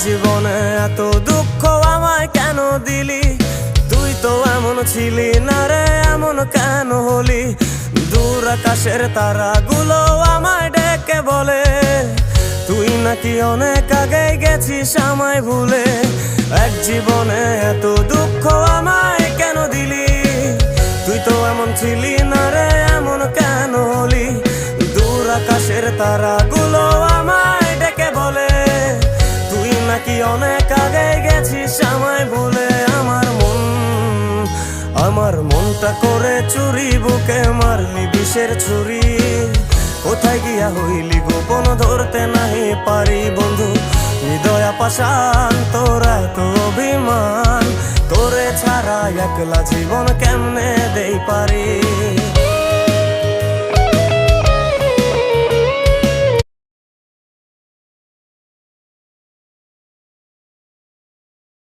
জীবনে এত দুঃখ আমায় কেন দিলি? তুই তো এমন ছিলি না রে, এমন কেন হলি? দূর আকাশের তারাগুলো আমায় ডেকে বলে তুই নাকি অনেক আগে গেছিস আমায় ভুলে। এক জীবনে এত দুঃখ আমায় কেন দিলি? তুই তো এমন ছিলি না রে, এমন কেন হলি? দূর আকাশের তারাগুলো আমায় ডেকে বলে তুই নাকি অনেক আগে গেছিস আমায় ভুলে। আমার মনটা করে চুরি, বুকে মারলি বিষের ছুরি। কোথায় গিয়া হইলি গোপন ধরতে নাহি পারি বন্ধু। হৃদয় পাষাণ তোর এত অভিমান, তোরে ছাড়া একলা জীবন কেমনে দেই পারি?